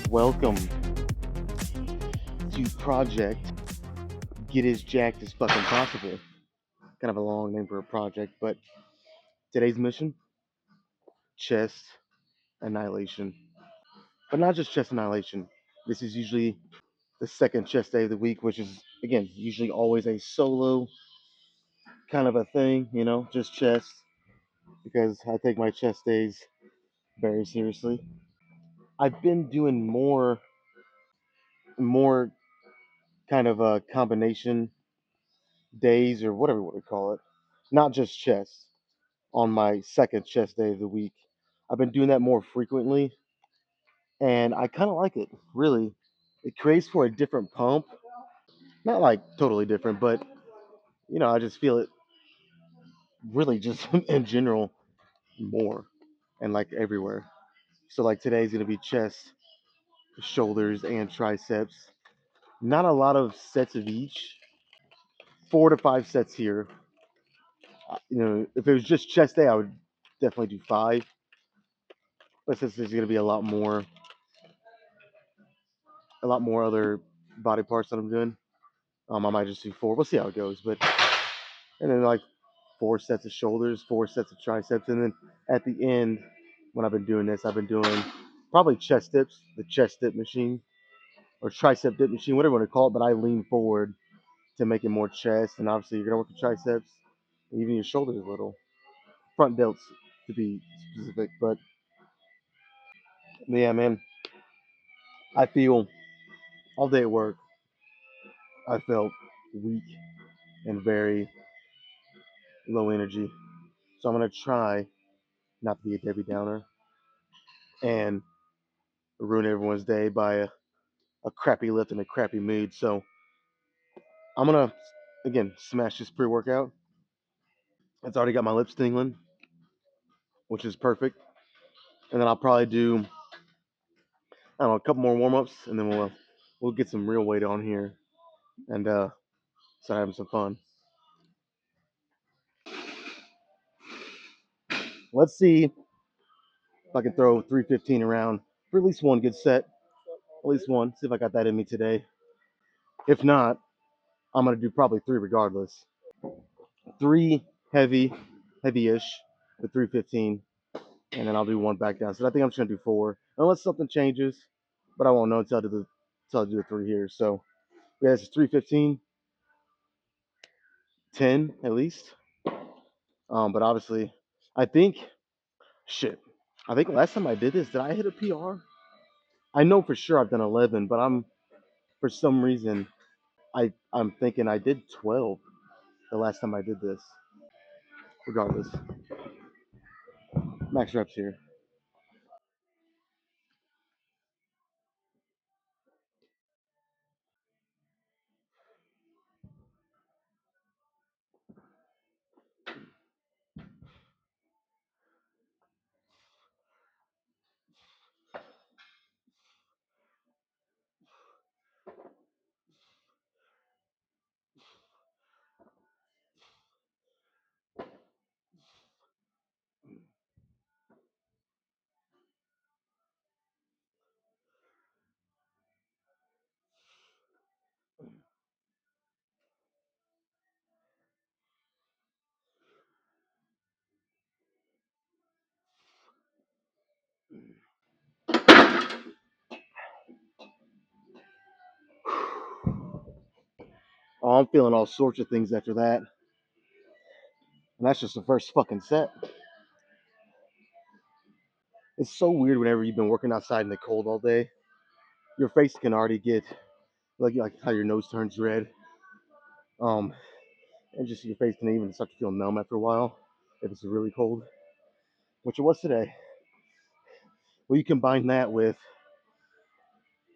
Welcome to Project Get as Jacked as fucking possible. Kind of a long name for a project, but today's mission: chest annihilation. But not just chest annihilation. This is usually the second chest day of the week, which is again usually always a solo kind of a thing, just chest because I take my chest days very seriously. I've been doing more kind of a combination days or whatever you want to call it, not just chest on my second chest day of the week. I've been doing that more frequently, and I kind of like it. Really, it creates for a different pump. Not like totally different, but I just feel it really just in general more and like everywhere. So like today's gonna be chest, shoulders, and triceps. Not a lot of sets of each. 4 to 5 sets here. If it was just chest day, I would definitely do five. But since there's gonna be a lot more other body parts that I'm doing, I might just do four. We'll see how it goes. But and then like 4 sets of shoulders, 4 sets of triceps, and then at the end, when I've been doing this, I've been doing probably chest dips, the chest dip machine or tricep dip machine, whatever you want to call it. But I lean forward to make it more chest, and obviously you're gonna work the triceps, even your shoulders a little, front delts to be specific. But yeah, man, I feel all day at work, I felt weak and very low energy. So I'm gonna try not to be a Debbie Downer and ruin everyone's day by a crappy lift and a crappy mood. So I'm gonna again smash this pre-workout. It's already got my lips tingling, which is perfect. And then I'll probably do I don't know a couple more warm-ups, and then we'll get some real weight on here and start having some fun. Let's see if I can throw 315 around for at least one good set. At least one. See if I got that in me today. If not, I'm gonna do probably three regardless. Three heavy-ish with 315, and then I'll do one back down. So I think I'm just gonna do four, unless something changes. But I won't know until I do the three here. So yeah, this is 315, 10 at least. But obviously, I think shit. I think last time I did this, did I hit a PR? I know for sure I've done 11, but for some reason I'm thinking I did 12 the last time I did this. Regardless, max reps here. Oh, I'm feeling all sorts of things after that, and that's just the first fucking set. It's so weird whenever you've been working outside in the cold all day. Your face can already get like how your nose turns red. Um, and just your face can even start to feel numb after a while if it's really cold, which it was today. Well, you combine that with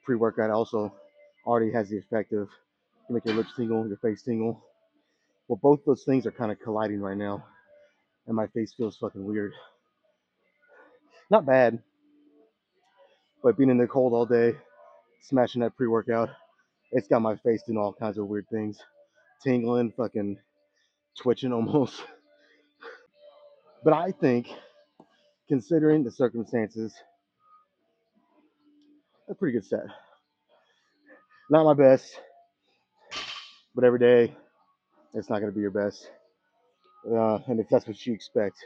pre-workout also already has the effect of you make your lips tingle, your face tingle. Well, both those things are kind of colliding right now, and my face feels fucking weird. Not bad, but being in the cold all day, smashing that pre-workout, it's got my face doing all kinds of weird things, tingling, fucking twitching almost. But I think, considering the circumstances, a pretty good set. Not my best, but every day it's not going to be your best. And if that's what you expect,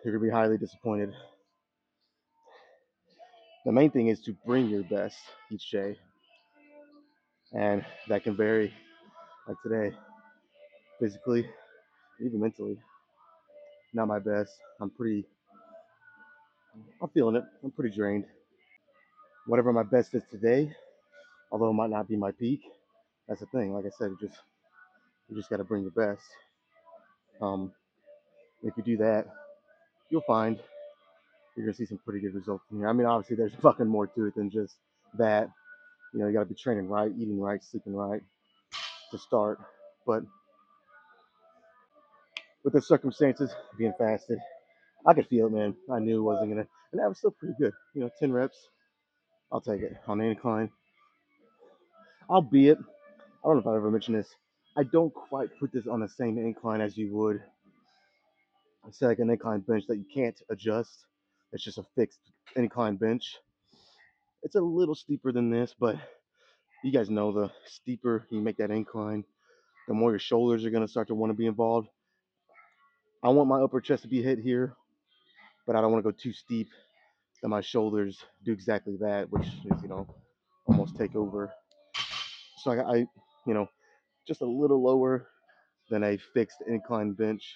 you're going to be highly disappointed. The main thing is to bring your best each day, and that can vary. Like today, physically, even mentally, not my best. I'm feeling it. I'm pretty drained. Whatever my best is today, although it might not be my peak, that's the thing. Like I said, you just got to bring your best. Um, if you do that, you'll find you're gonna see some pretty good results in here. I mean, obviously, there's fucking more to it than just that. You know, you got to be training right, eating right, sleeping right to start. But with the circumstances being fasted, I could feel it, man. I knew it wasn't gonna, and that was still pretty good. You know, 10 reps, I'll take it on the incline. Albeit, I don't know if I ever mentioned this. I don't quite put this on the same incline as you would say like an incline bench that you can't adjust. It's just a fixed incline bench. It's a little steeper than this, but you guys know the steeper you make that incline, the more your shoulders are gonna start to want to be involved. I want my upper chest to be hit here, but I don't want to go too steep that my shoulders do exactly that, which is, almost take over. So you know, just a little lower than a fixed incline bench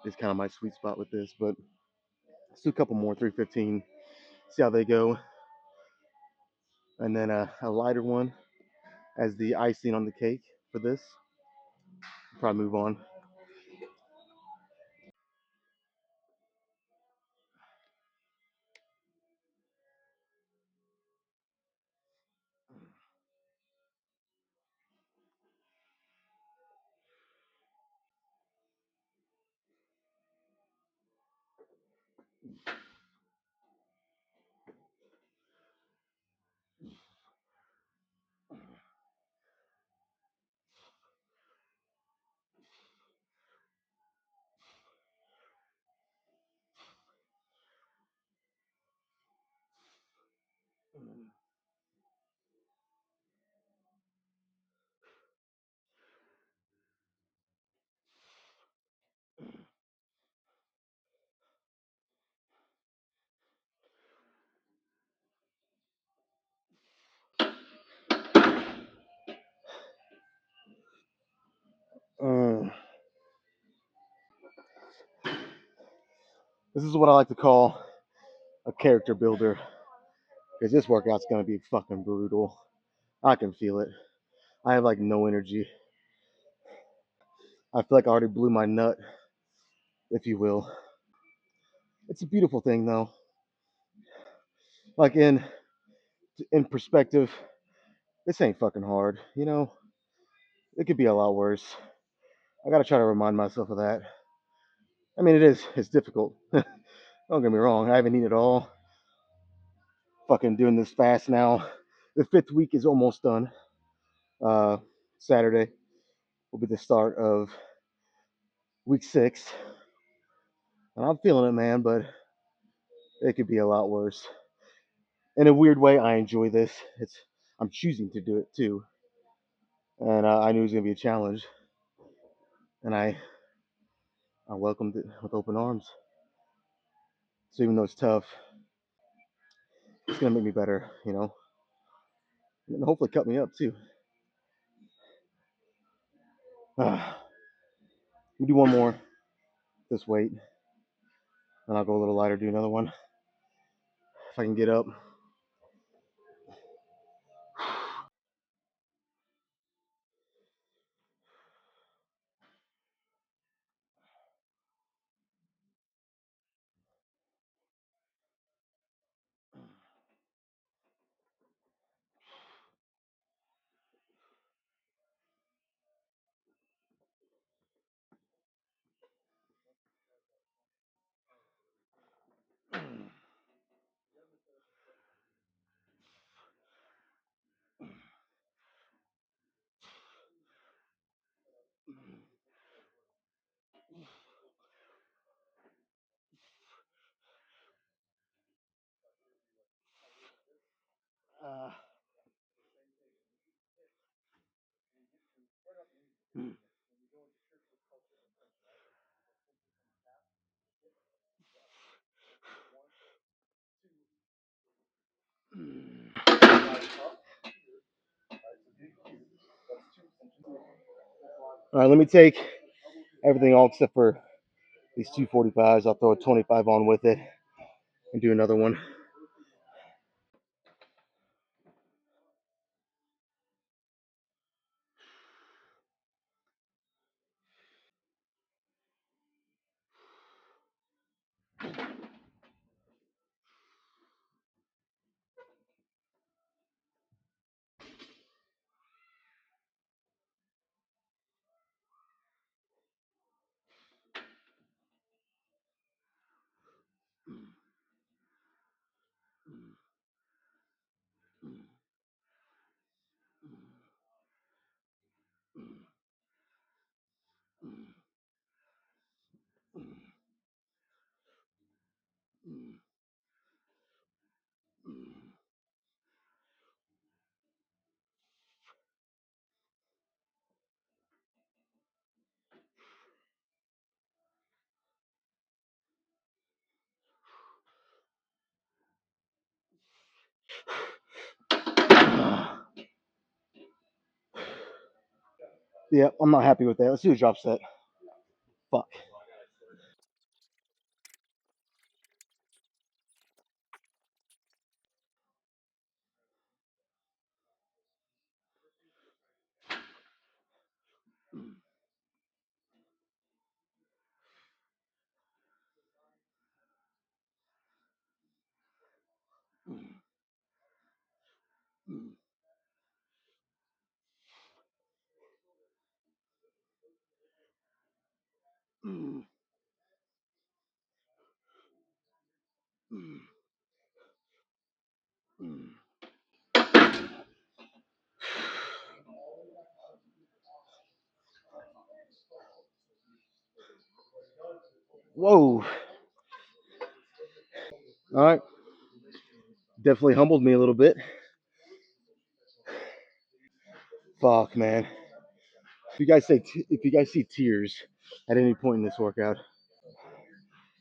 is kind of my sweet spot with this. But let's do a couple more, 315, see how they go. And then a lighter one as the icing on the cake for this. Probably move on. Uh, this is what I like to call a character builder because this workout's gonna be fucking brutal. I can feel it. I have like no energy. I feel like I already blew my nut, if you will. It's a beautiful thing though. Like in perspective, this ain't fucking hard. It could be a lot worse. I gotta try to remind myself of that. I mean, it is. It's difficult. Don't get me wrong. I haven't eaten at all. Fucking doing this fast now. The fifth week is almost done. Uh, Saturday will be the start of week 6, and I'm feeling it, man. But it could be a lot worse. In a weird way, I enjoy this. I'm choosing to do it too, and I knew it was gonna be a challenge, and I welcomed it with open arms. So even though it's tough, it's gonna make me better, and hopefully cut me up too. We do one more this weight, and I'll go a little lighter. Do another one if I can get up. All right, let me take everything off except for these 245s. I'll throw a 25 on with it and do another one. Yeah, I'm not happy with that. Let's do a drop set. Fuck. Whoa. All right. Definitely humbled me a little bit. Fuck, man. If you guys see tears at any point in this workout,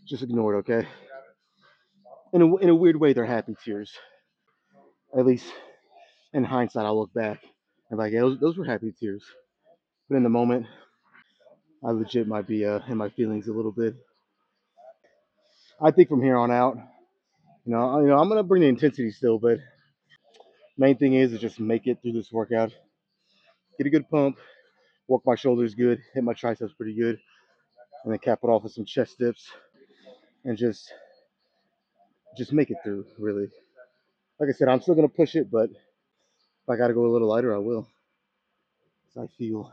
just ignore it, okay? In a weird way, they're happy tears. At least in hindsight, I'll look back and be like, yeah, those were happy tears. But in the moment, I legit might be in my feelings a little bit. I think from here on out, I'm gonna bring the intensity still, but main thing is just make it through this workout, get a good pump, work my shoulders good, hit my triceps pretty good, and then cap it off with some chest dips, and just make it through. Really, like I said, I'm still gonna push it, but if I gotta go a little lighter, I will. So I feel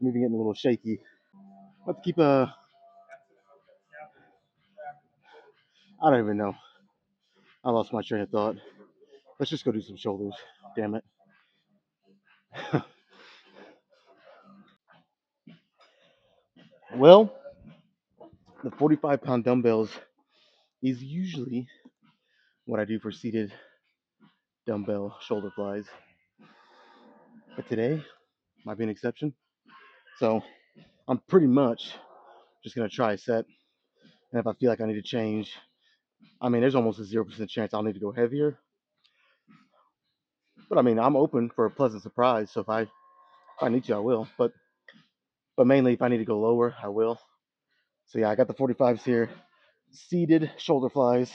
I'm even getting a little shaky. I have to keep a. I don't even know. I lost my train of thought. Let's just go do some shoulders. Damn it. Well, the 45-pound dumbbells is usually what I do for seated dumbbell shoulder flies, but today might be an exception. So I'm pretty much just gonna try a set, and if I feel like I need to change, I mean, there's almost a 0% chance I'll need to go heavier. But I mean, I'm open for a pleasant surprise. So if I need to, I will. But mainly, if I need to go lower, I will. So yeah, I got the 45s here, seated shoulder flies.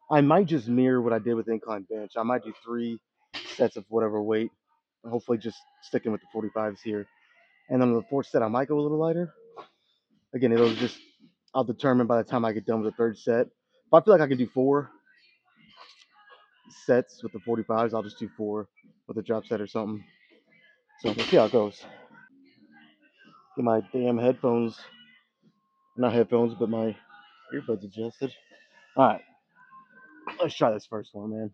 I might just mirror what I did with incline bench. I might do 3 sets of whatever weight. Hopefully, just sticking with the 45s here. And then the fourth set, I might go a little lighter. Again, I'll determine by the time I get done with the third set. If I feel like I can do 4 sets with the 45s, I'll just do 4 with a drop set or something. So we'll see how it goes. Get my damn headphones, not headphones, but my earbuds adjusted. All right, let's try this first one, man.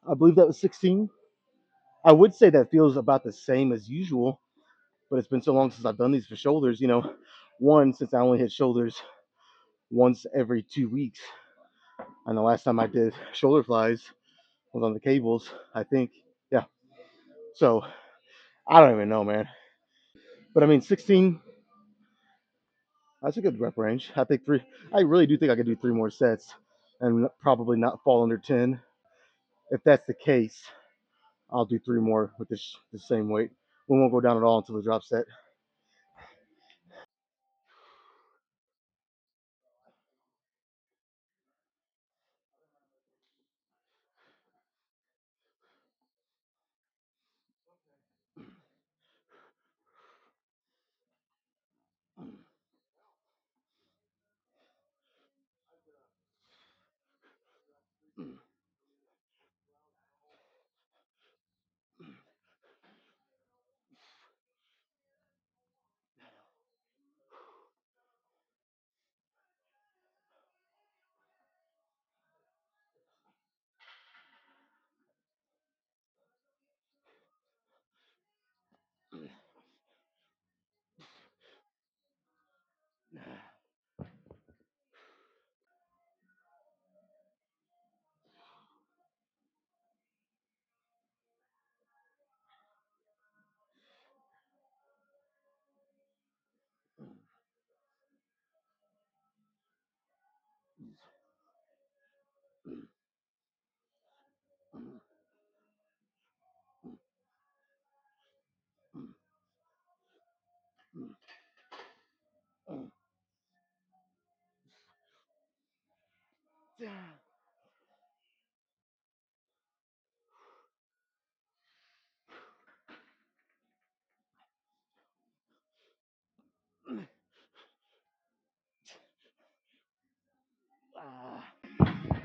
I believe that was 16. I would say that feels about the same as usual, but it's been so long since I've done these for shoulders. One, since I only hit shoulders once every 2 weeks, and the last time I did shoulder flies was on the cables, I think. Yeah. So I don't even know, man. But I mean, 16, that's a good rep range. I think three. I really do think I could do three more sets, and probably not fall under 10. If that's the case, I'll do three more with the same weight. We won't go down at all until the drop set.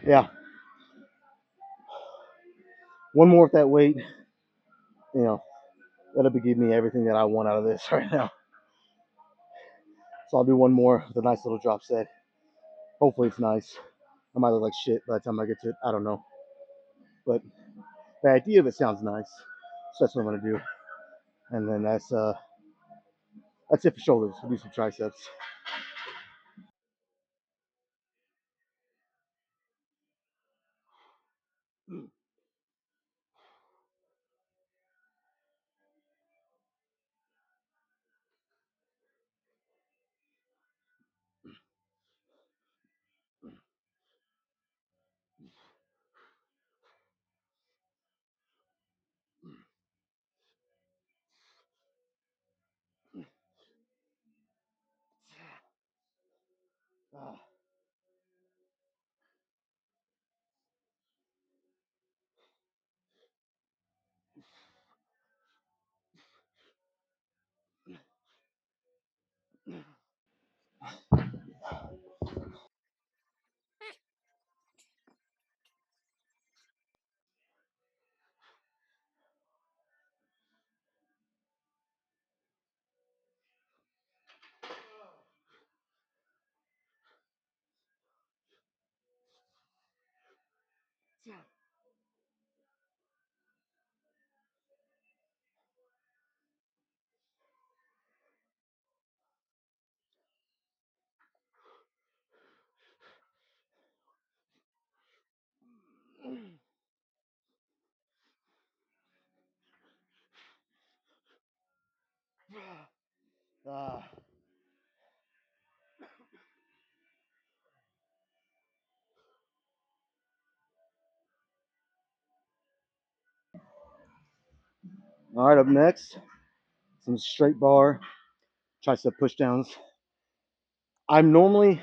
Yeah, one more with that weight, you know, that'll be giving me everything that I want out of this right now. So I'll do one more with a nice little drop set. Hopefully it's nice. I might look like shit by the time I get to it. I don't know, but the idea of it sounds nice. So that's what I'm gonna do. And then that's it for shoulders. We'll do some triceps. All right, up next, some straight bar tricep pushdowns. I'm normally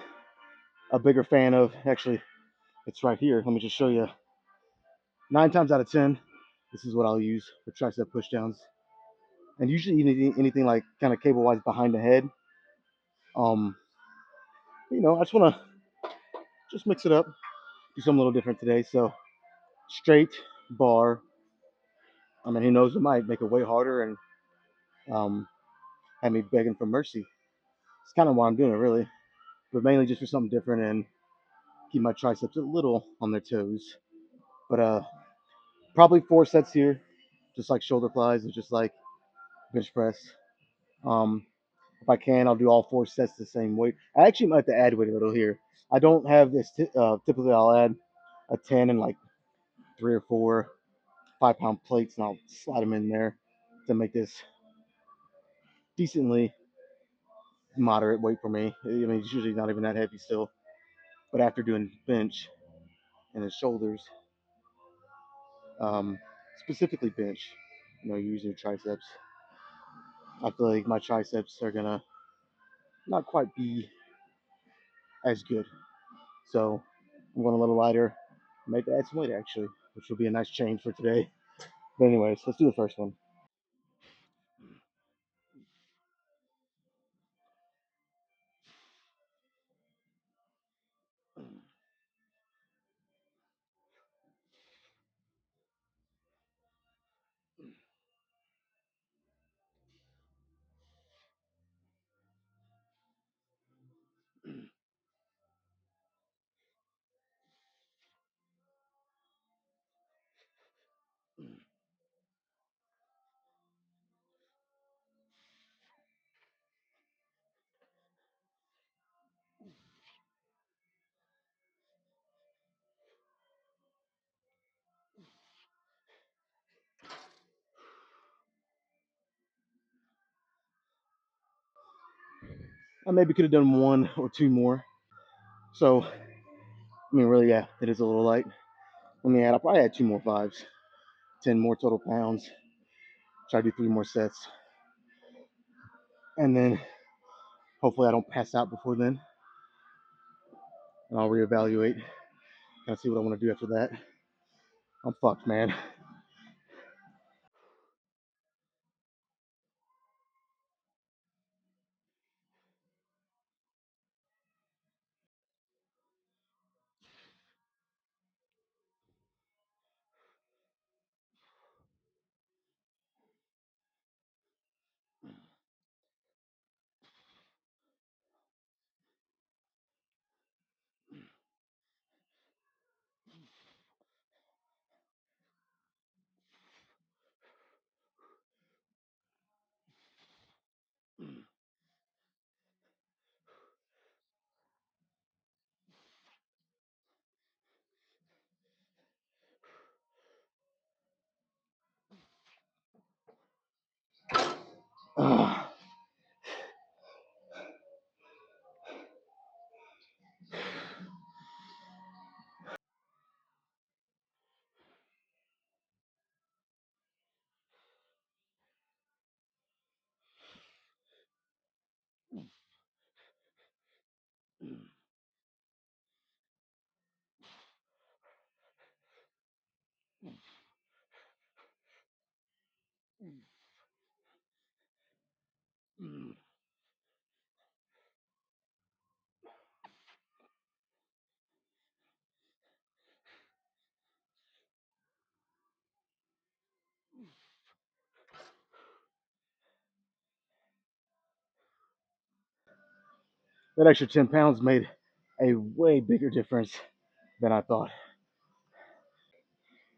a bigger fan of, actually, it's right here. Let me just show you. 9 times out of 10, this is what I'll use for tricep pushdowns. And usually anything like kind of cable wise behind the head. Um, I just want to just mix it up, do something a little different today. So straight bar. I mean, who knows? It might make it way harder and um, have me begging for mercy. It's kind of why I'm doing it, really, but mainly just for something different and keep my triceps a little on their toes. But Probably 4 sets here, just like shoulder flies and just like bench press. Um, if I can, I'll do all 4 sets the same weight. I actually might have to add weight a little here. I don't have this. Typically, I'll add a 10 and like 3 or 4 5-pound plates, and I'll slide them in there to make this decently moderate weight for me. I mean, it's usually not even that heavy still. But after doing bench and the shoulders, um, specifically bench, using your triceps, I feel like my triceps are gonna not quite be as good. So I'm going a little lighter. I might add some weight actually, which will be a nice change for today. But anyways, let's do the first one. I maybe could have done 1 or 2 more. So I mean, really, yeah, it is a little light. I'll probably add 2 more 5s, 10 more total pounds. Try to do 3 more sets, and then hopefully I don't pass out before then, and I'll reevaluate. Kind of see what I want to do after that. I'm fucked, man. That extra 10 pounds made a way bigger difference than I thought.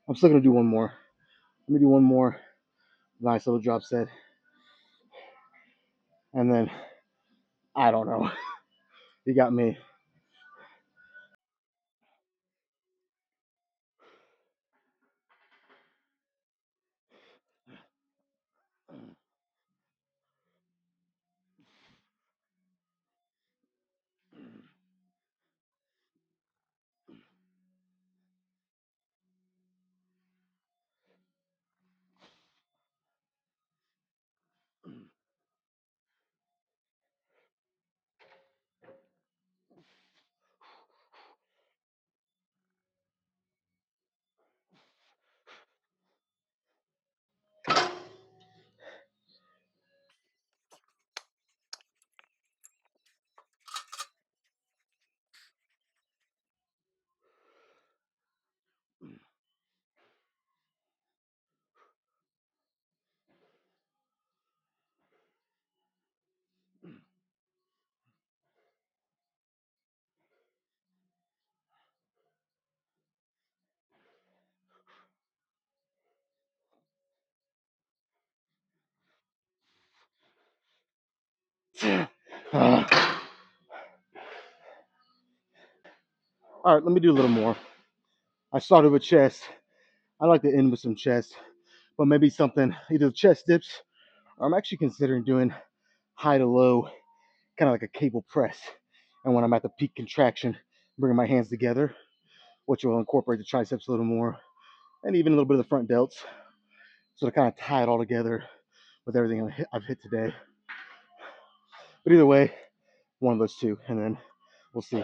I'm still gonna do 1 more. Let me do 1 more nice little drop set, and then I don't know. You got me. All right, let me do a little more. I started with chest. I like to end with some chest, but maybe something either chest dips or I'm actually considering doing high to low, kind of like a cable press. And when I'm at the peak contraction, bringing my hands together, which will incorporate the triceps a little more and even a little bit of the front delts. So to kind of tie it all together with everything I've hit today. But either way, one of those two, and then we'll see. I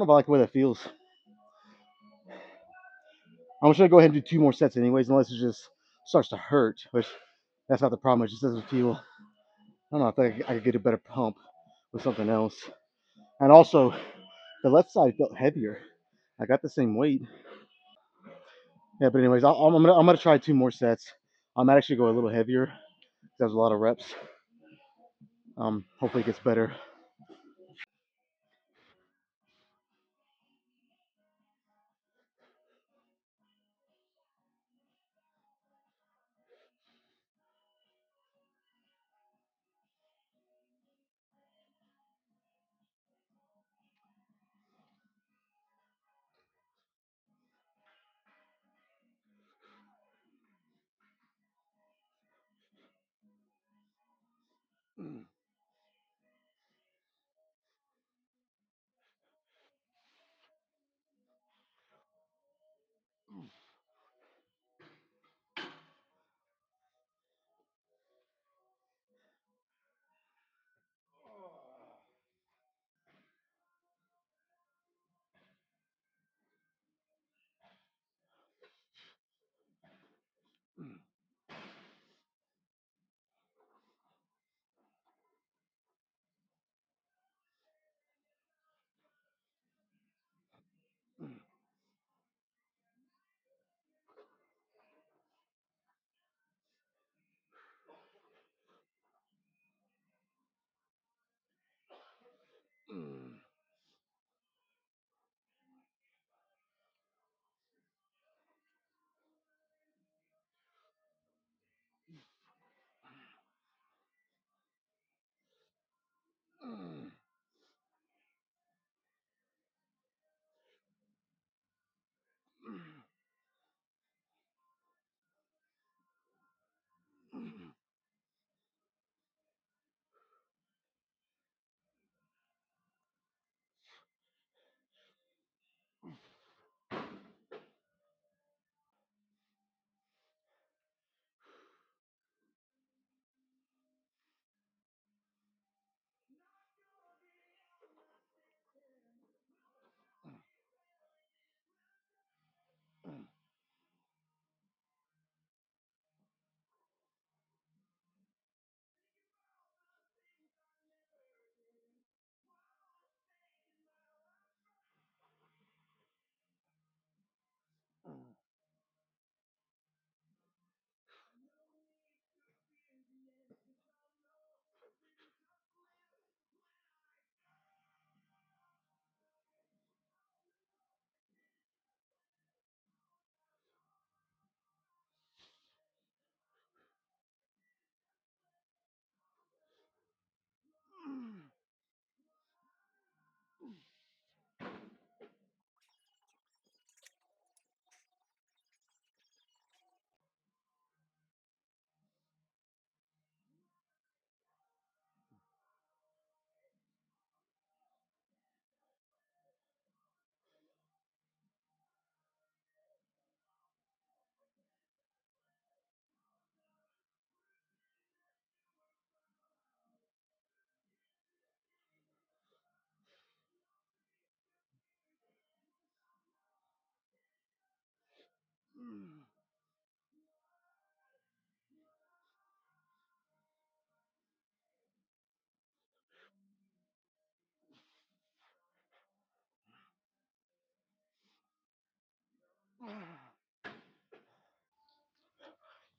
don't know if I like the way that feels. I'm just gonna go ahead and do two more sets anyways, unless it just starts to hurt, which that's not the problem. It just doesn't feel. I don't know. I think I could get a better pump with something else. And also, the left side felt heavier. I got the same weight. Yeah, but anyways, I'm gonna try two more sets. I might actually go a little heavier. There's a lot of reps. Hopefully it gets better.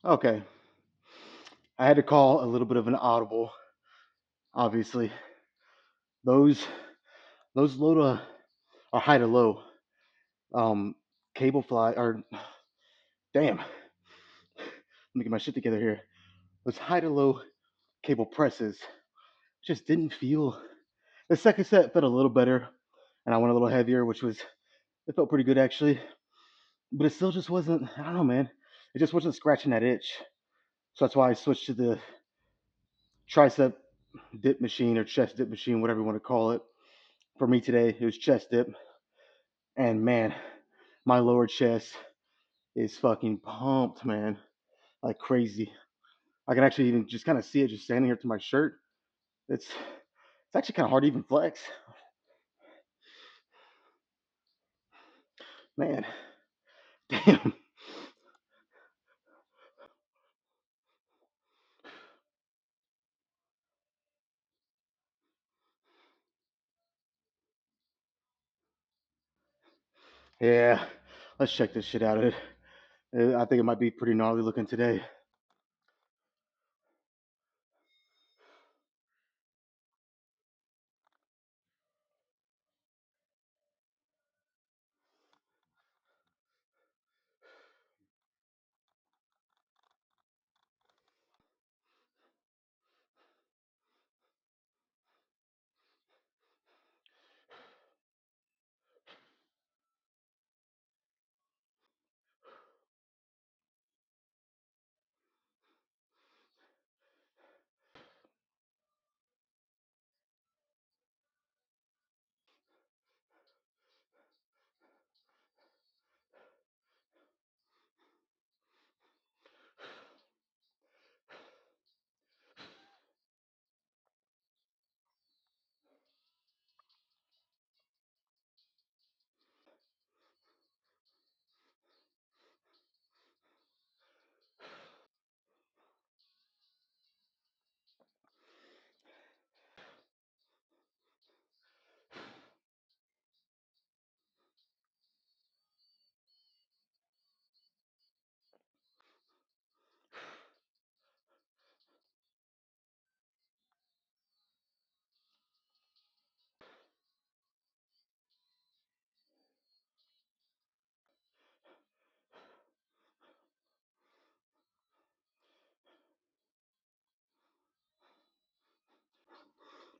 Okay, I had to call a little bit of an audible. Obviously, those those low to or high to low cable fly or damn, let me get my shit together here. Those high to low cable presses just didn't feel. The second set felt a little better, and I went a little heavier, which was it felt pretty good actually. But it still just wasn't. I don't know, man. It just wasn't scratching that itch. So that's why I switched to the tricep dip machine or chest dip machine, whatever you want to call it. For me today, it was chest dip, and man, my lower chest is fucking pumped, man, like crazy. I can actually even just kind of see it just standing here to my shirt. It's actually kind of hard to even flex, man. Damn. Yeah, let's check this shit out. I think it might be pretty gnarly looking today.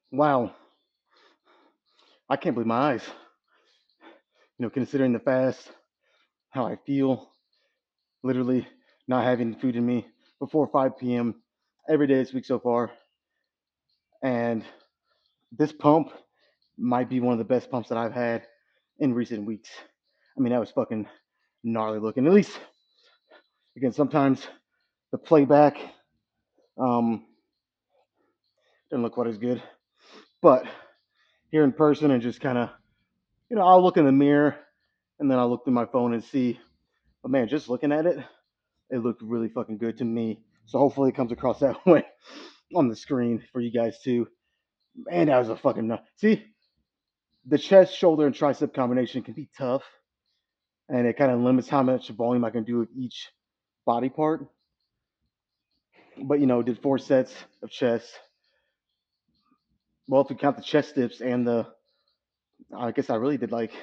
Wow, I can't believe my eyes. Considering the fast, how I feel, literally not having food in me before 5 p.m. every day this week so far, and this pump might be one of the best pumps that I've had in recent weeks. I mean, that was fucking gnarly looking. At least, again, sometimes the playback um, didn't look quite as good, but here in person and just kind of, I'll look in the mirror and then I'll look through my phone and see. But man, just looking at it, it looked really fucking good to me. So hopefully it comes across that way on the screen for you guys too. Man, that was a fucking see. The chest, shoulder, and tricep combination can be tough, and it kind of limits how much volume I can do with each body part. But did 4 sets of chest. Well, if we count the chest dips and I guess I really did like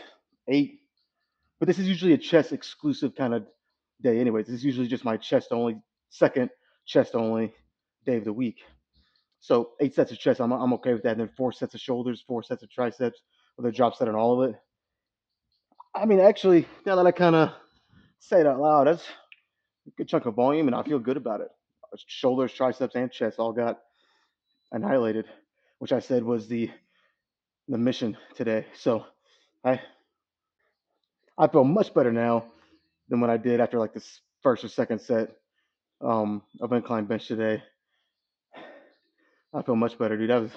8. But this is usually a chest exclusive kind of day, anyways. This is usually just my chest only, second chest only day of the week. So 8 sets of chest, I'm okay with that. And then 4 sets of shoulders, 4 sets of triceps with a drop set on all of it. I mean, actually, now that I kind of say it out loud, that's a good chunk of volume, and I feel good about it. Shoulders, triceps, and chest all got annihilated, which I said was the mission today. So I I feel much better now than what I did after like this first or second set of incline bench today. I feel much better, dude.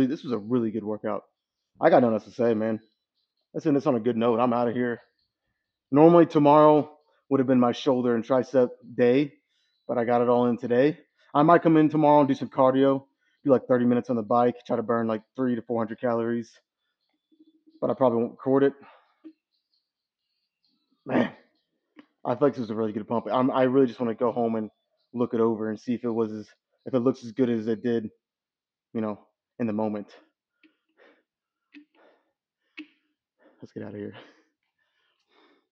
This was a really good workout. I got nothing else to say, man. Let's end this on a good note. I'm out of here. Normally tomorrow would have been my shoulder and tricep day, but I got it all in today. I might come in tomorrow and do some cardio, do like 30 minutes on the bike, try to burn like 300 to 400 calories, but I probably won't record it. Man, I feel like this was a really good pump. I really just want to go home and look it over and see if if it looks as good as it did, you know, in the moment. Let's get out of here.